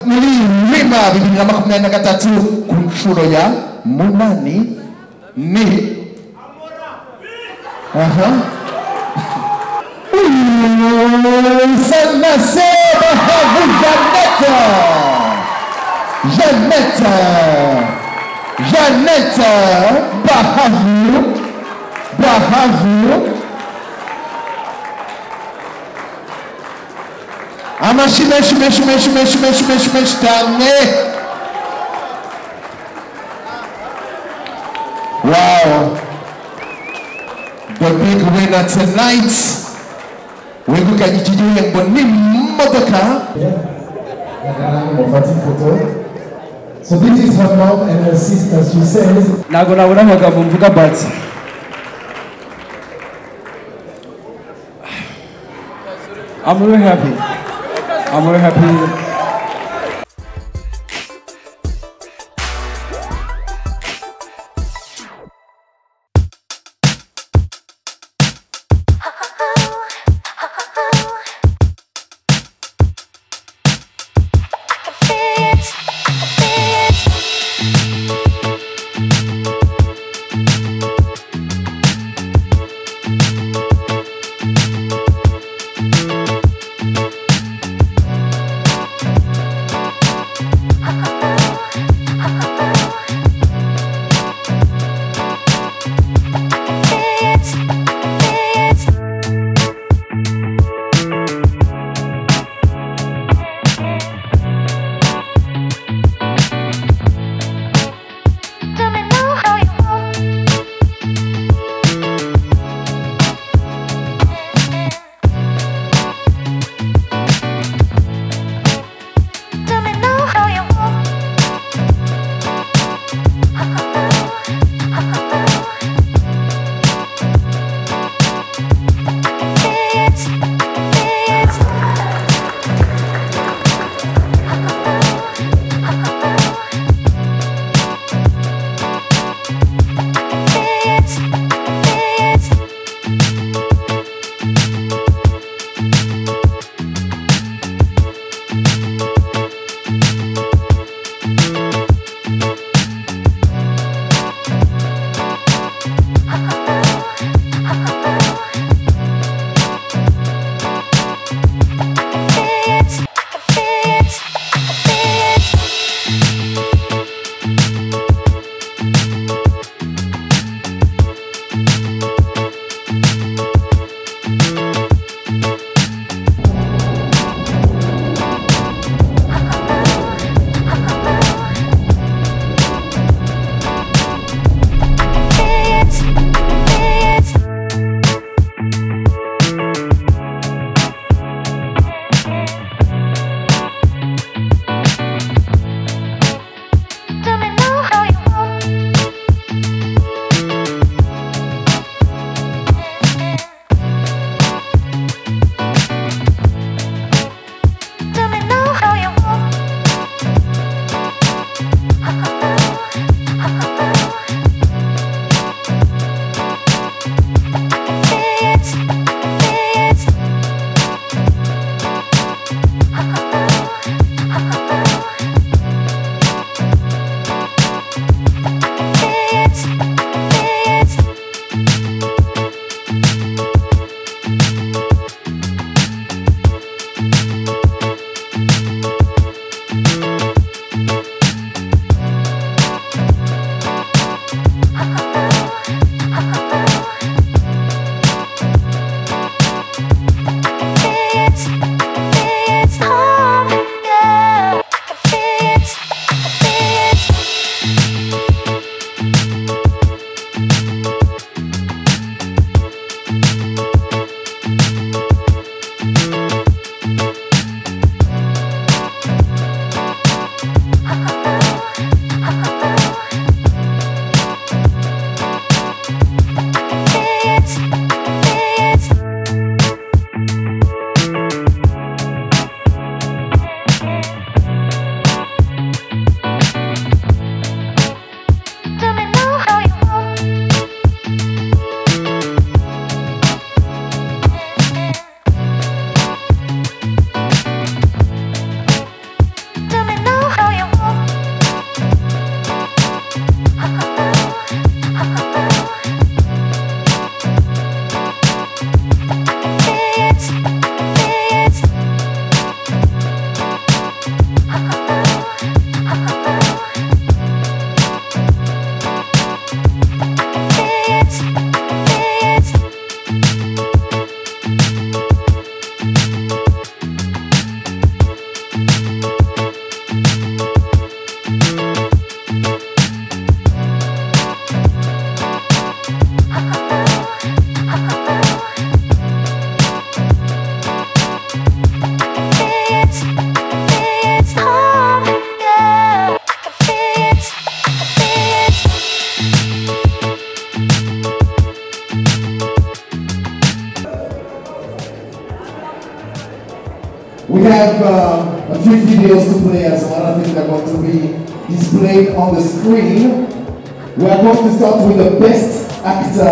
muri Rima 2023 ku nshuro ya munani ni sana se Bahavu Jeannette Bahavu amashyi cyane. Wow, the big winner tonight wegukanye iki gihembo n'imodoka. So this is her mom and her sister. She says, nago nabona amagambo mvuga but I'm really happy. have a few videos to play as well. I think they're going to be displayed on the screen. We are going to start with the Best Actor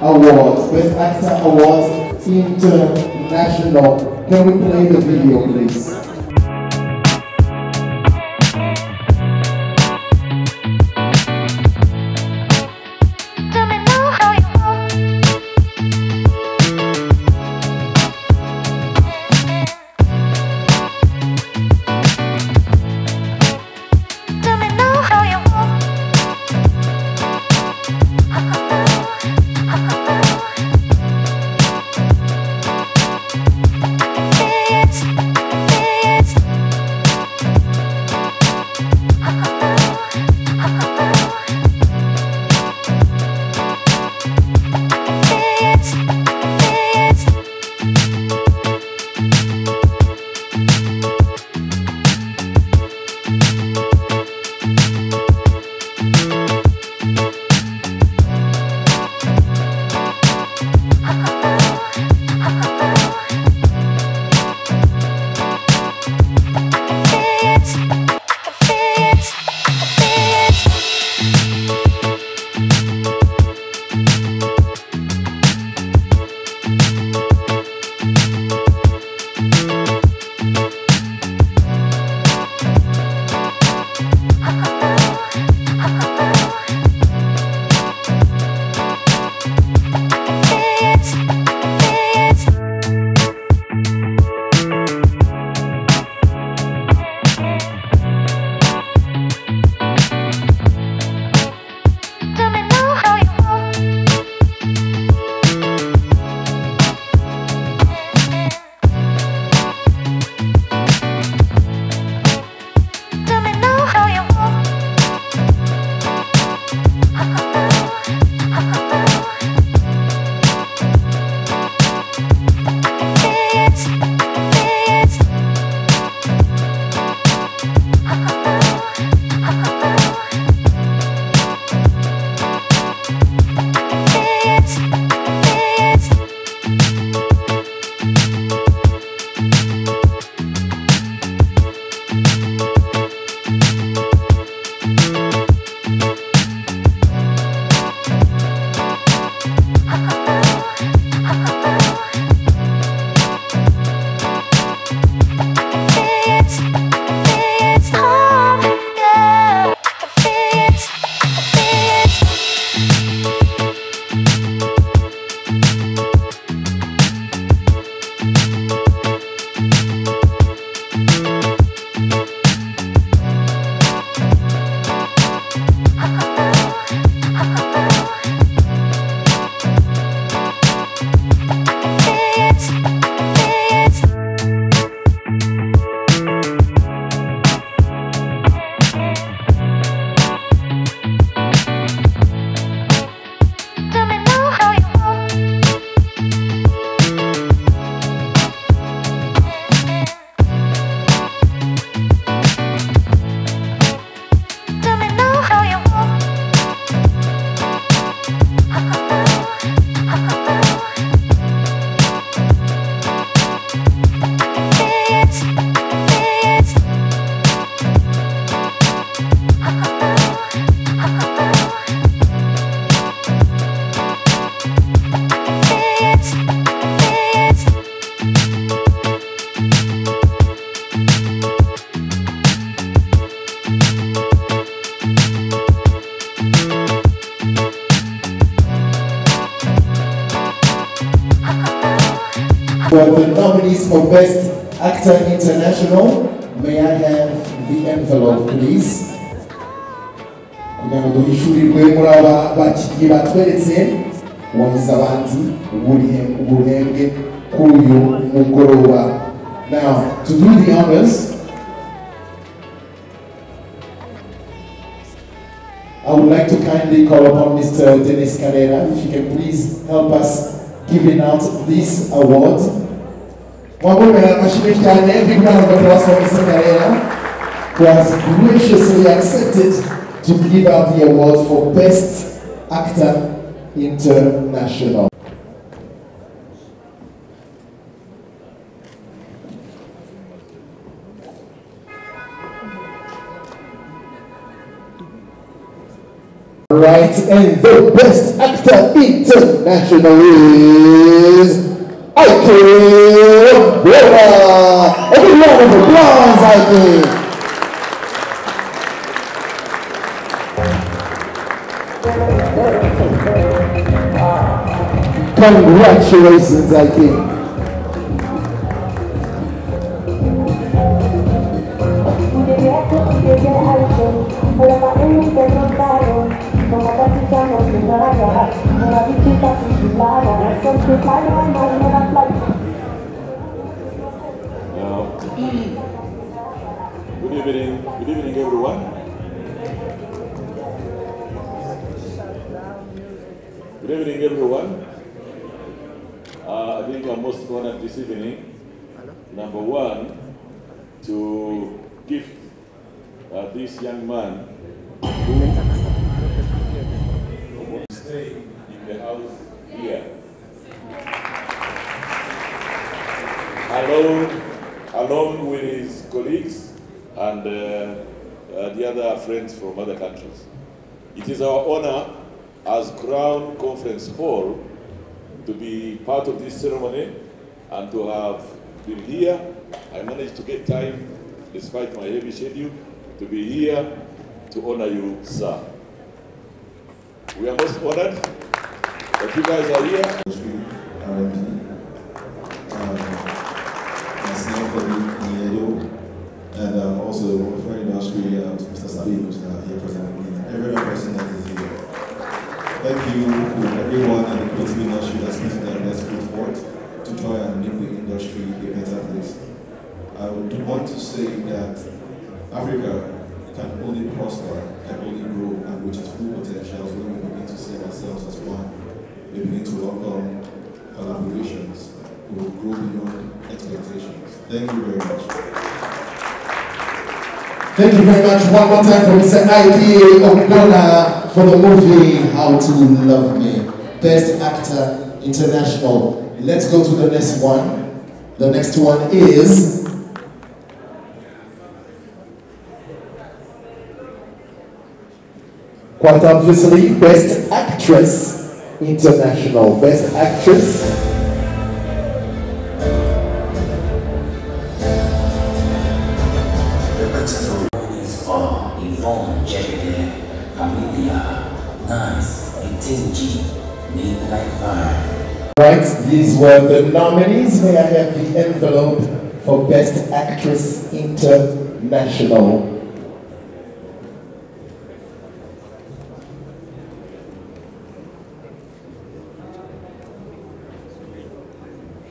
Award. Best Actor Award International. Can we play the video, please? For the nominees for Best Actor International, may I have the envelope, please? Kugira ngo duhishurirwe muri aba bakinnyi batweretse wahize abandi ubuhembwe kuri uyu mugoroba. Now, to do the honors, I would like to kindly call upon Mr. Dennis Carrera, if you can please help us giving out this award. One woman, Big round of applause for Mr. Carrera, who has graciously accepted to give out the award for Best Actor International. Right, and the best actor international is Ike. A big round of applause, Ike. Congratulations, Ike. Good evening, everyone. Good evening, everyone. I think I'm most honored this evening, number one, to gift this young man who stay in the house here, along with his colleagues and the other friends from other countries. It is our honor as Crown Conference Hall to be part of this ceremony and to have been here. I managed to get time, despite my heavy schedule, to be here to honor you, sir. We are most honored that you guys are here. And also for industry, Mr. Sabi, who's here presenting, every person that is here. Thank you for everyone in the creative industry that's putting their best foot forward to try and make the industry a better place. I would want to say that Africa can only prosper, can only grow and reach its full potential when we begin to see ourselves as one. We begin to welcome collaborations, we will grow beyond expectations. Thank you very much. Thank you very much. One more time for Mr. IBYAMAMARE for the movie How to Love Me. Best Actor International. Let's go to the next one. The next one is quite obviously Best Actress International. Best Actress. Right, these were the nominees. May I have the envelope for Best Actress International?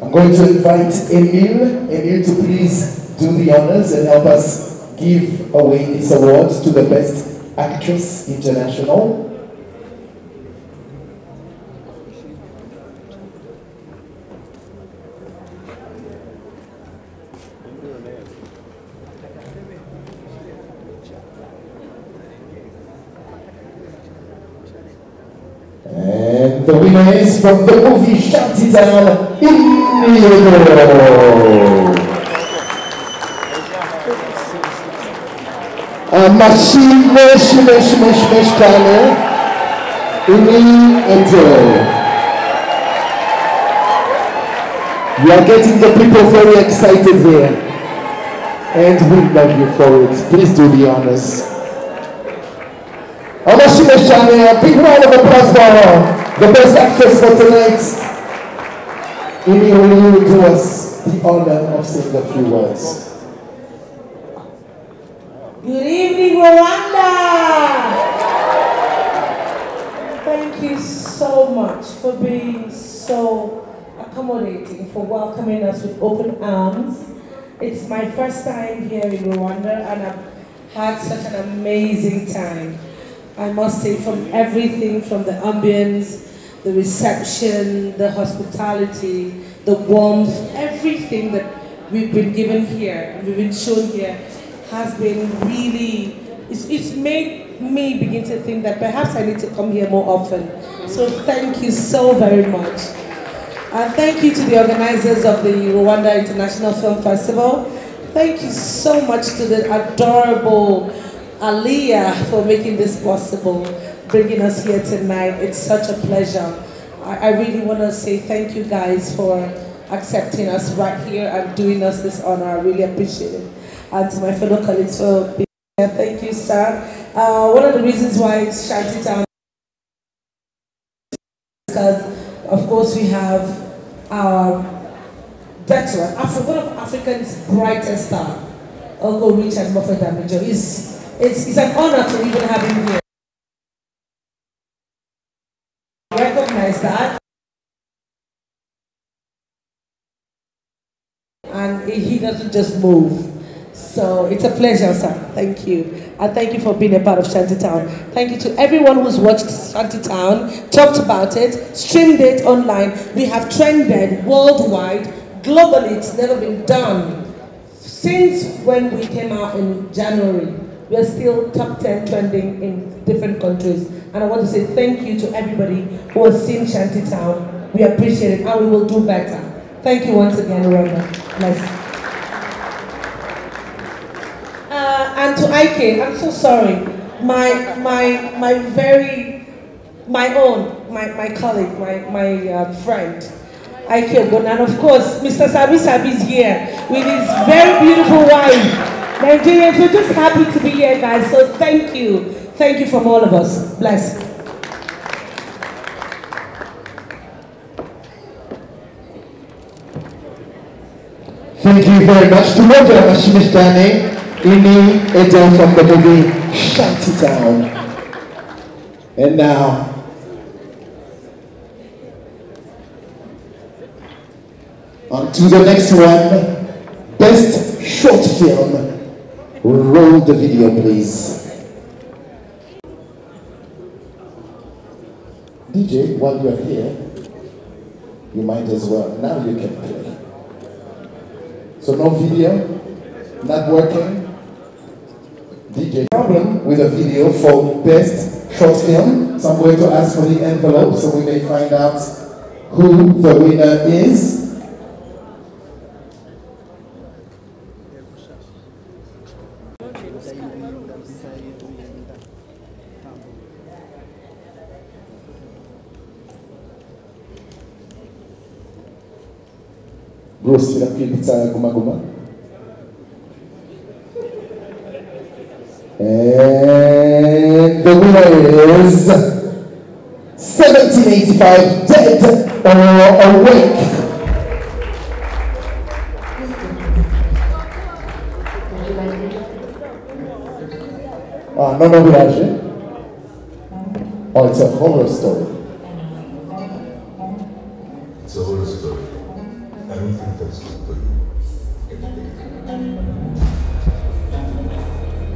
I'm going to invite Emil to please do the honors and help us give away this award to the Best Actress International. And the winner is from the movie Shantytown in New Machine You are getting the people very excited here, and we love you for it. Please do the honors. A big round of applause for the Best Actress for tonight. Amy, will you do us the honor of saying a few words? Good evening, Rwanda! Thank you so much for being so accommodating, for welcoming us with open arms. It's my first time here in Rwanda and I've had such an amazing time. I must say, from everything, from the ambience, the reception, the hospitality, the warmth, everything that we've been given here and we've been shown here has been really, it's made me begin to think that perhaps I need to come here more often. So thank you so very much. And thank you to the organizers of the Rwanda International Film Festival. Thank you so much to the adorable Aliyah for making this possible. bringing us here tonight. It's such a pleasure. I really want to say thank you guys for accepting us right here and doing us this honor. I really appreciate it. And to my fellow colleagues for being here, thank you, sir. One of the reasons why it's Shantytown is because, of course, we have our veteran, one of Africa's brightest stars, Uncle Richard Moffat Damijo. It's an honor to even have him here. Recognize that. And he doesn't just move. So it's a pleasure, sir. Thank you. And thank you for being a part of Shantytown. Thank you to everyone who's watched Shantytown, talked about it, streamed it online. We have trended worldwide, globally. It's never been done. Since when we came out in January, we are still top 10 trending in different countries. And I want to say thank you to everybody who has seen Shantytown. We appreciate it, and we will do better. Thank you once again, Rhonda. Bless. And to Ike, I'm so sorry. My colleague, my friend, Ike Ogona, and of course, Mr. Sabi is here with his very beautiful wife. Nigerians, we're just happy to be here, guys. So thank you. Thank you from all of us. Bless. Thank you very much. Tumoja Mashimishane, Ini Edel from the movie Shantytown. And now, on to the next one. Best short film. Roll the video, please. DJ, while you're here, you might as well. Now you can play. So no video, not working. DJ, problem with a video for best short film. So I'm going to ask for the envelope so we may find out who the winner is. Gross, la pizza guma guma. And the winner is 1785, Dead or Awake. No Bigaragaje. Oh, it's a horror story. It's a horror story. I don't think that's good for you.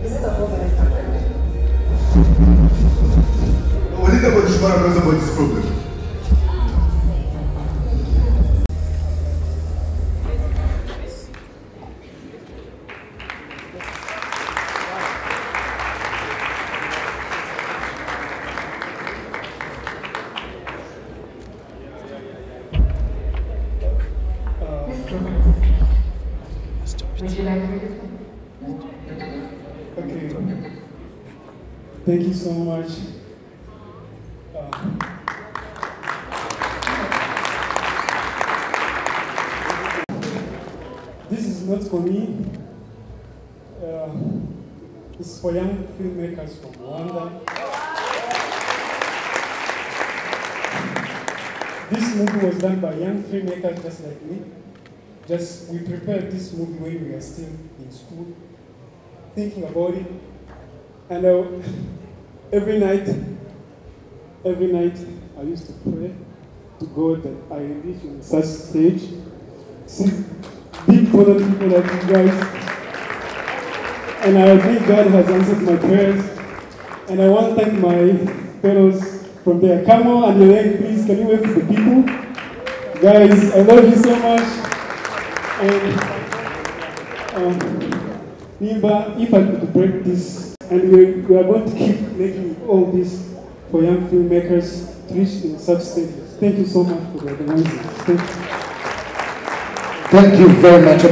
Is it a horror? What is about this man knows about this problem? Would you like to read it? Okay. Thank you so much. This is not for me. It's for young filmmakers from Rwanda. This movie was done by young filmmakers just like me. We prepared this movie when we were still in school, thinking about it. And every night I used to pray to God that I reach on such stage, see big important people like you guys. And I think God has answered my prayers. And I want to thank my fellows from there. Come on, and Elaine, please, can you wave to the people? Guys, I love you so much. And Nimba, if I could break this, and we are going to keep making all this for young filmmakers to reach in such stages. Thank you so much for the organizing. Thank you very much.